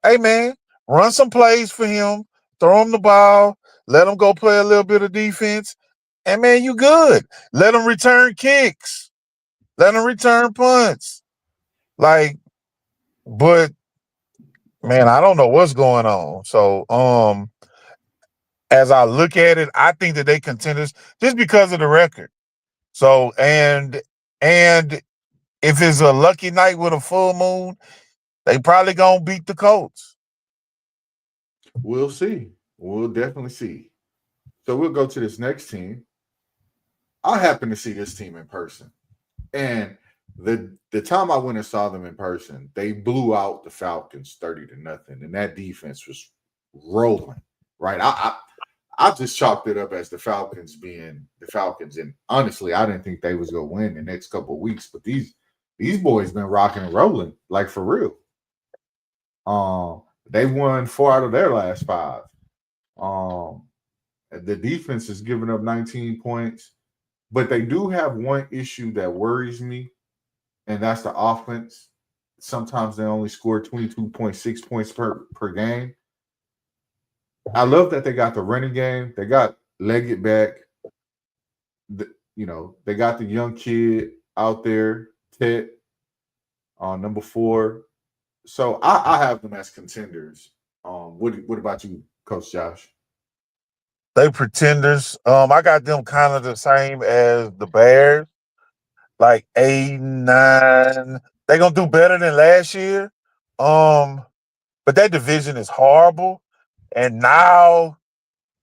Hey, man, run some plays for him, throw him the ball, let him go play a little bit of defense, and, man, you good. Let him return kicks. Let him return punts. Like, but man, I don't know what's going on. So, as I look at it, I think that they contenders just because of the record. So, and if it's a lucky night with a full moon, they probably gonna beat the Colts. We'll see. We'll definitely see. So we'll go to this next team. I happen to see this team in person. And the time I went and saw them in person, they blew out the Falcons 30-0. And that defense was rolling. Right. I just chalked it up as the Falcons being the Falcons. And honestly, I didn't think they was gonna win the next couple of weeks, but these boys been rocking and rolling, like for real. They won 4 out of their last 5. The defense is giving up 19 points, but they do have one issue that worries me, and that's the offense. Sometimes they only score 22.6 points per game. I love that they got the running game. They got Leggett back. They got the young kid out there, Ted, number 4. So I have them as contenders. What about you, Coach Josh? They pretenders. I got them kind of the same as the Bears, like 8, 9. They gonna do better than last year. But that division is horrible. And now,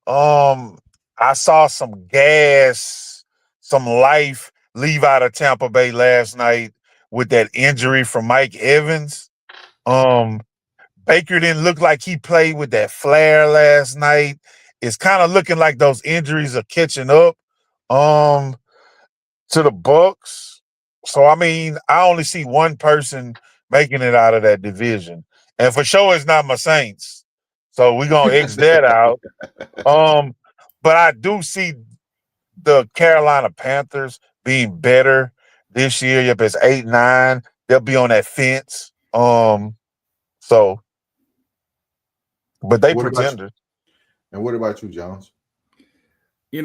I saw some gas, some life leave out of Tampa Bay last night with that injury from Mike Evans. Baker didn't look like he played with that flair last night. It's kind of looking like those injuries are catching up to the Bucks. So I mean, I only see one person making it out of that division. And for sure it's not my Saints. So we're gonna X that out. But I do see the Carolina Panthers being better this year. Yep, it's 8, 9. They'll be on that fence. So but they pretenders. And what about you, Jones? I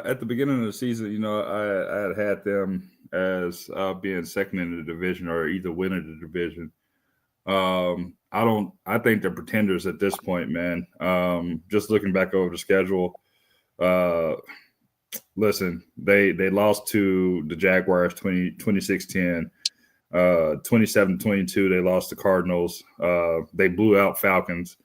at the beginning of the season, I had them as being second in the division or either winning the division. I think they're pretenders at this point, man. Just looking back over the schedule, listen, they lost to the Jaguars 26-10. 27-22, they lost to Cardinals. They blew out Falcons.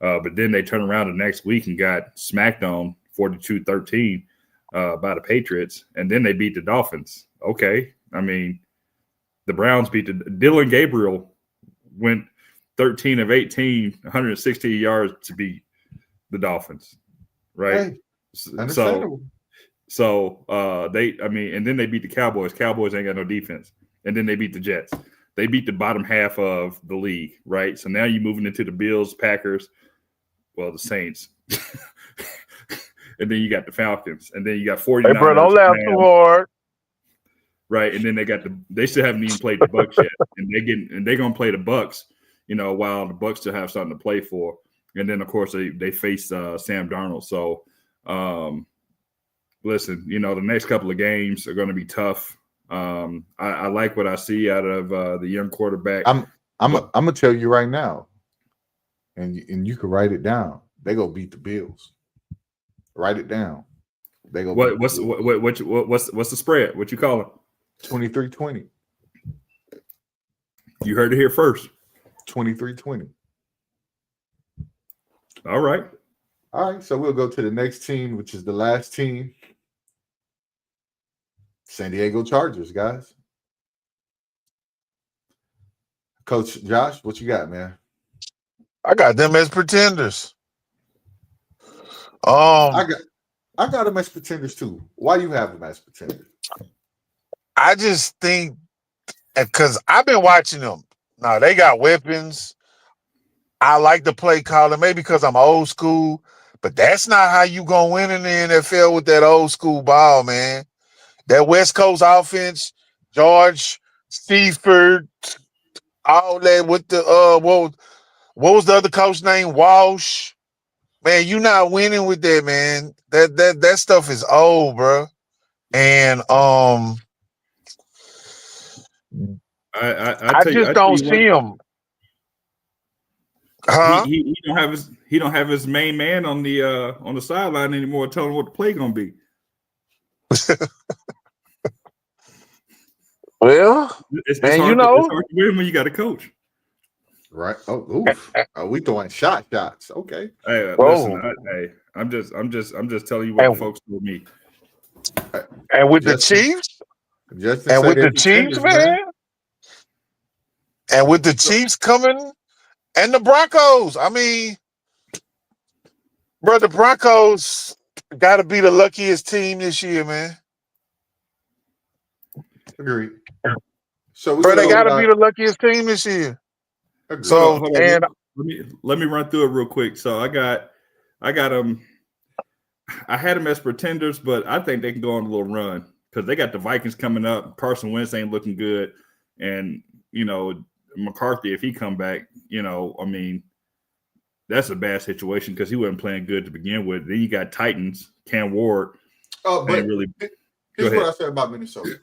But then they turned around the next week and got smacked on 42-13 by the Patriots. And then they beat the Dolphins. Okay. I mean, the Browns beat Dylan Gabriel went 13 of 18, 160 yards to beat the Dolphins. Right. Hey, understandable. So and then they beat the Cowboys. Cowboys ain't got no defense. And then they beat the Jets. They beat the bottom half of the league, right? So now you're moving into the Bills, Packers, the Saints. And then you got the Falcons. And then you got 49ers. Hey, bro, don't laugh too hard. Right. And then they still haven't even played the Bucks yet. And they're gonna play the Bucks, while the Bucks still have something to play for. And then of course they face Sam Darnold. So listen, the next couple of games are gonna be tough. I like what I see out of the young quarterback. I'm gonna tell you right now, and you can write it down. They go beat the Bills. Write it down. They go. What's the spread? What you call it? 23-20. You heard it here first. 23-20. All right. All right. So we'll go to the next team, which is the last team. San Diego Chargers, guys. Coach Josh, what you got, man? I got them as pretenders. I got them as pretenders too. Why you have them as pretenders? I just think because I've been watching them. Now they got weapons. I like the play calling, maybe because I'm old school, but that's not how you gonna win in the NFL with that old school ball, man. That West Coast offense, George, Seaford, all that with the what was the other coach name? Walsh. Man, you not winning with that, man. That stuff is old, bro. And I just I tell don't you what, see him. Huh? he don't have his main man on the sideline anymore telling him what the play gonna be. Well, It's man, hard to win when you got a coach. Right. Oh, oof. We throwing shots. Okay. Hey, listen, whoa, I'm just telling you what the and folks told me. and with the Justin, Chiefs, Justin and say with they the Chiefs, contenders, man, man. and with the Chiefs coming, and the Broncos. I mean, bro, the Broncos got to be the luckiest team this year, man. Agreed. So we Bro, they got go. to be the luckiest team this year. Agreed. So, Hold and on, let me run through it real quick. So I got I had them as pretenders, but I think they can go on a little run because they got the Vikings coming up. Carson Wentz ain't looking good, and McCarthy, if he come back, I mean, that's a bad situation because he wasn't playing good to begin with. Then you got Titans, Cam Ward. Oh, but Ain't really. here's what I said about Minnesota,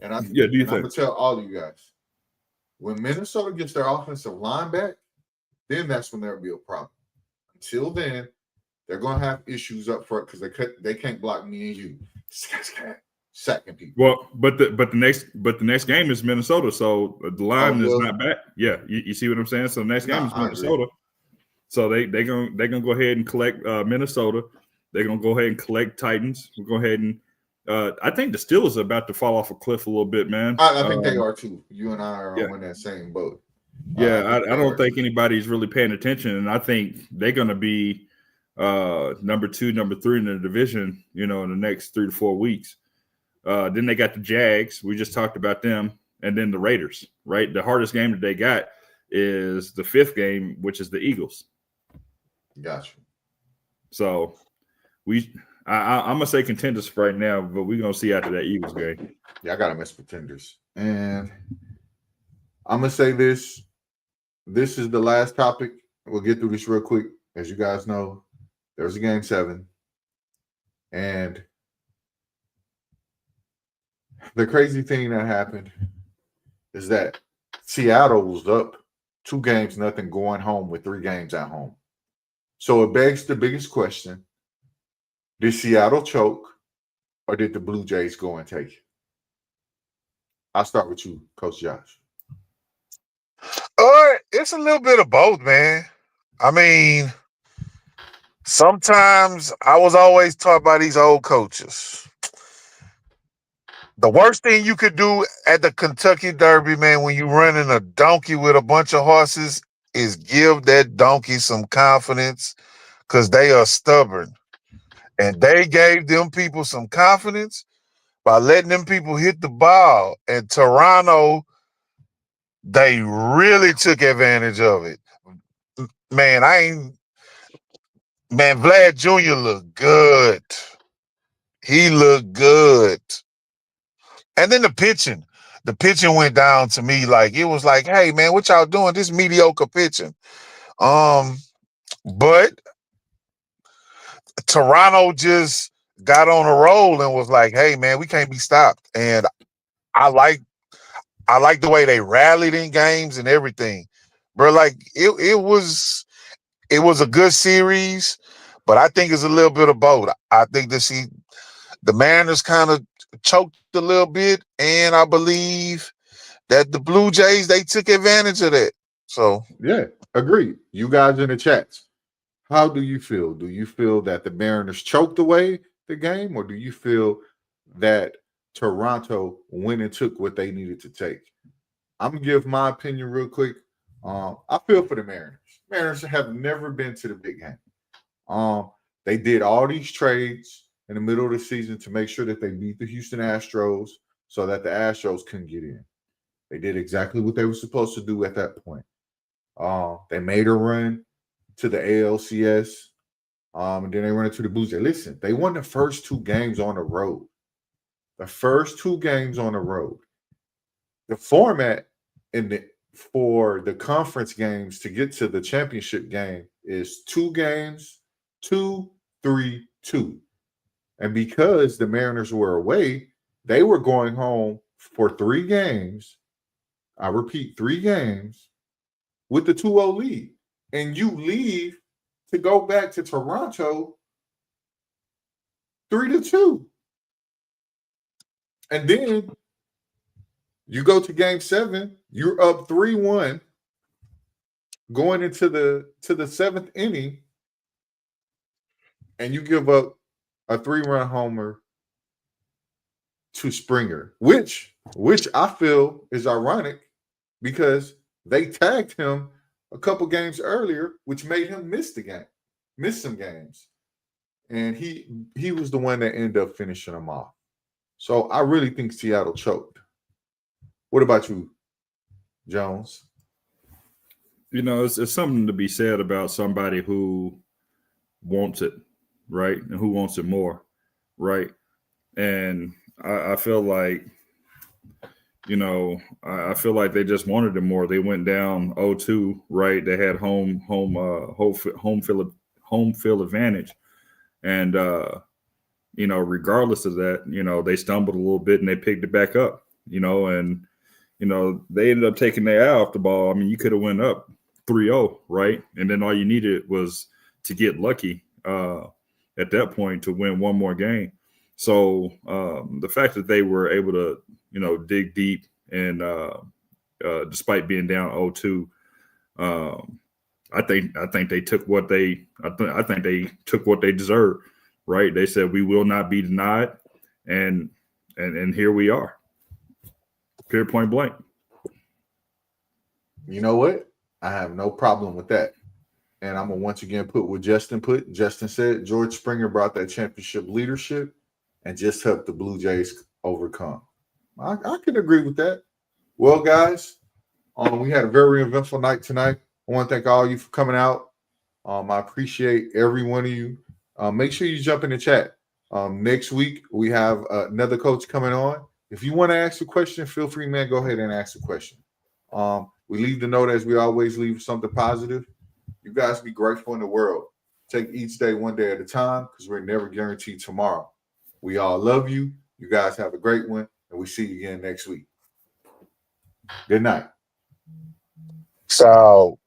and I'm gonna tell all of you guys: when Minnesota gets their offensive line back, then that's when there'll be a problem. Until then, they're gonna have issues up front because they can't block me and you. Sacking people. Well, but the next game is Minnesota, so the line is not back. Yeah, you see what I'm saying? So the next game is Minnesota. So they're gonna go ahead and collect Minnesota. They're gonna go ahead and collect Titans. We'll go ahead and I think the Steelers are about to fall off a cliff a little bit, man. I think they are too. You and I are on that same boat. Yeah, I don't think anybody's really paying attention, and I think they're gonna be number 2, number 3 in the division, in the next 3 to 4 weeks. Then they got the Jags. We just talked about them. And then the Raiders, right? The hardest game that they got is the 5th game, which is the Eagles. Gotcha. So I'm going to say contenders right now, but we're going to see after that Eagles game. Yeah, I got to miss pretenders. And I'm going to say this. This is the last topic. We'll get through this real quick. As you guys know, there's a game 7. And the crazy thing that happened is that Seattle was up 2-0 going home with 3 games at home. So it begs the biggest question: did Seattle choke, or did the Blue Jays go and take it? I'll start with you, Coach Josh. it's a little bit of both, man. I mean, sometimes I was always taught by these old coaches. The worst thing you could do at the Kentucky Derby, man, when you're running a donkey with a bunch of horses, is give that donkey some confidence, because they are stubborn. And they gave them people some confidence by letting them people hit the ball. And Toronto, they really took advantage of it. Man, Vlad Jr. looked good. He looked good. And then the pitching went down to me like, it was like, hey, man, what y'all doing? This mediocre pitching. But Toronto just got on a roll and was like, hey, man, we can't be stopped. And I like the way they rallied in games and everything. Bro, like it was a good series, but I think it's a little bit of both. I think the Mariners kind of choked a little bit, and I believe that the Blue Jays, they took advantage of that. So yeah, agreed. You guys in the chats, how do you feel? Do you feel that the Mariners choked away the game, or do you feel that Toronto went and took what they needed to take? I'm gonna give my opinion real quick. I feel for the Mariners. Mariners have never been to the big game. They did all these trades in the middle of the season to make sure that they beat the Houston Astros so that the Astros couldn't get in. They did exactly what they were supposed to do at that point. They made a run to the ALCS, and then they ran into the Blues. Listen, they won the first 2 games on the road. The first 2 games on the road. The format for the conference games to get to the championship game is 2 games, 2, 3, 2. And because the Mariners were away, they were going home for 3 games I repeat, 3 games with the 2-0 lead. And you leave to go back to Toronto 3-2. And then you go to game 7, you're up 3-1 going into the 7th inning, and you give up a 3-run homer to Springer, which I feel is ironic because they tagged him a couple games earlier, which made him miss some games. And he was the one that ended up finishing them off. So I really think Seattle choked. What about you, Jones? You know, it's something to be said about somebody who wants it, right? And who wants it more, right? And I feel like, you know, I feel like they just wanted it more. They went down 0-2, right? They had home field advantage. And you know, regardless of that, you know, they stumbled a little bit and they picked it back up, you know, and you know, they ended up taking their eye off the ball. I mean, you could have went up 3-0, right? And then all you needed was to get lucky at that point to win one more game. So the fact that they were able to, you know, dig deep and despite being down 0-2, I think they took what they I think they took what they deserved, right? They said we will not be denied, and here we are. Period, point blank. You know what? I have no problem with that. And I'm going to once again put what Justin put. Justin said George Springer brought that championship leadership and just helped the Blue Jays overcome. I can agree with that. Well, guys, we had a very eventful night tonight. I want to thank all of you for coming out. I appreciate every one of you. Make sure you jump in the chat. Next week, we have another coach coming on. If you want to ask a question, feel free, man. Go ahead and ask a question. We leave the note as we always leave something positive. You guys be grateful in the world. Take each day one day at a time because we're never guaranteed tomorrow. We all love you. You guys have a great one, and we see you again next week. Good night. So